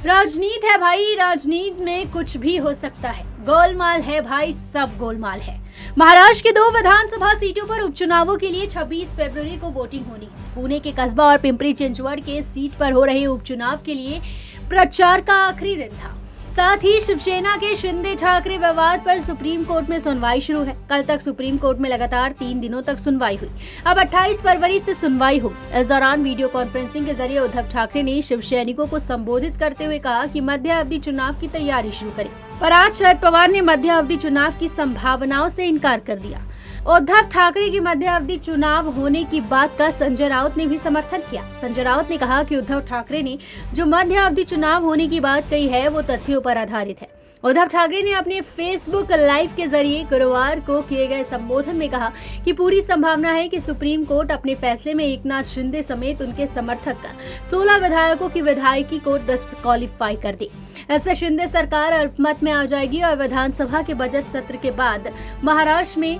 राजनीति है भाई, राजनीति में कुछ भी हो सकता है। गोलमाल है भाई, सब गोलमाल है। महाराष्ट्र के 2 विधानसभा सीटों पर उपचुनावों के लिए 26 फरवरी को वोटिंग होनी है। पुणे के कस्बा और पिंपरी चिंचवड के सीट पर हो रहे उपचुनाव के लिए प्रचार का आखिरी दिन था। साथ ही शिवसेना के शिंदे ठाकरे विवाद पर सुप्रीम कोर्ट में सुनवाई शुरू है। कल तक सुप्रीम कोर्ट में लगातार 3 दिनों तक सुनवाई हुई। अब 28 फरवरी से सुनवाई होगी। इस दौरान वीडियो कॉन्फ्रेंसिंग के जरिए उद्धव ठाकरे ने शिव सैनिकों को संबोधित करते हुए कहा कि मध्य अवधि चुनाव की तैयारी शुरू करें। पर आज शरद पवार ने मध्य अवधि चुनाव की संभावनाओं से इनकार कर दिया। उद्धव ठाकरे की मध्य अवधि चुनाव होने की बात का संजय राउत ने भी समर्थन किया। संजय राउत ने कहा कि उद्धव ठाकरे ने जो मध्य अवधि चुनाव होने की बात कही है वो तथ्यों पर आधारित है। उद्धव ठाकरे ने अपने फेसबुक लाइव के जरिए गुरुवार को किए गए संबोधन में कहा कि पूरी संभावना है कि सुप्रीम कोर्ट अपने फैसले में एकनाथ शिंदे समेत उनके समर्थक 16 विधायकों की विधायकी को डिस्क्वालीफाई कर दे। ऐसे शिंदे सरकार अल्पमत में आ जाएगी और विधानसभा के बजट सत्र के बाद महाराष्ट्र में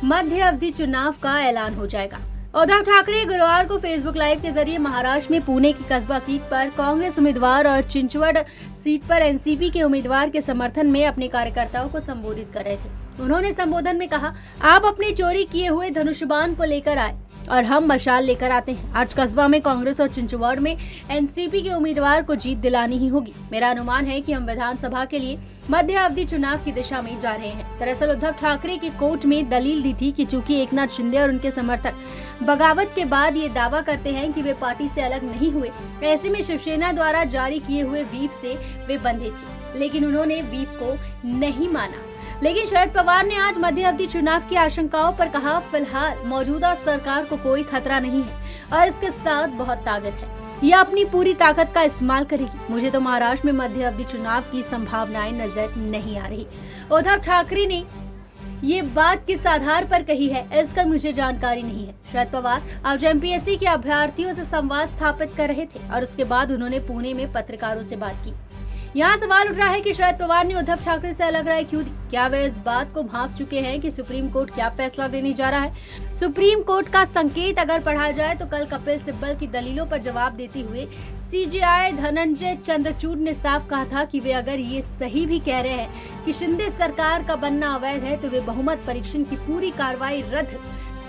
मध्य अवधि चुनाव का ऐलान हो जाएगा। उद्धव ठाकरे गुरुवार को फेसबुक लाइव के जरिए महाराष्ट्र में पुणे की कस्बा सीट पर कांग्रेस उम्मीदवार और चिंचवड सीट पर एनसीपी के उम्मीदवार के समर्थन में अपने कार्यकर्ताओं को संबोधित कर रहे थे। उन्होंने संबोधन में कहा, आप अपने चोरी किए हुए धनुष्यबाण को लेकर आए और हम मशाल लेकर आते हैं। आज कस्बा में कांग्रेस और चिंचवड में एनसीपी के उम्मीदवार को जीत दिलानी ही होगी। मेरा अनुमान है कि हम विधानसभा के लिए मध्य अवधि चुनाव की दिशा में जा रहे हैं। दरअसल उद्धव ठाकरे की कोर्ट में दलील दी थी कि चूंकि एकनाथ शिंदे और उनके समर्थक बगावत के बाद ये दावा करते हैं कि वे पार्टी से अलग नहीं हुए, ऐसे में शिवसेना द्वारा जारी किए हुए व्हीप से वे बंधे थे, लेकिन उन्होंने व्हीप को नहीं माना। लेकिन शरद पवार ने आज मध्य अवधि चुनाव की आशंकाओं पर कहा, फिलहाल मौजूदा सरकार को कोई खतरा नहीं है और इसके साथ बहुत ताकत है। यह अपनी पूरी ताकत का इस्तेमाल करेगी। मुझे तो महाराष्ट्र में मध्य अवधि चुनाव की संभावनाएं नजर नहीं आ रही। उद्धव ठाकरे ने ये बात किस आधार पर कही है, इसका मुझे जानकारी नहीं है। शरद पवार आज एमपीएससी के अभ्यर्थियों से संवाद स्थापित कर रहे थे और उसके बाद उन्होंने पुणे में पत्रकारों से बात की। यहाँ सवाल उठ रहा है कि शरद पवार ने उद्धव ठाकरे से अलग राय क्यों दी? क्या वे इस बात को भांप चुके हैं कि सुप्रीम कोर्ट क्या फैसला देने जा रहा है? सुप्रीम कोर्ट का संकेत अगर पढ़ा जाए तो कल कपिल सिब्बल की दलीलों पर जवाब देते हुए सीजेआई धनंजय चंद्रचूड़ ने साफ कहा था कि वे अगर ये सही भी कह रहे हैं कि शिंदे सरकार का बनना अवैध है तो वे बहुमत परीक्षण की पूरी कार्रवाई रद्द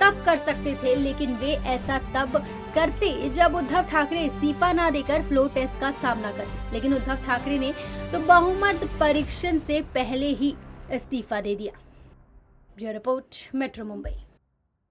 तब कर सकते थे, लेकिन वे ऐसा तब करते जब उद्धव ठाकरे इस्तीफा ना देकर फ्लोर टेस्ट का सामना करते। लेकिन उद्धव ठाकरे ने तो बहुमत परीक्षण से पहले ही इस्तीफा दे दिया। Bureau report, metro Mumbai.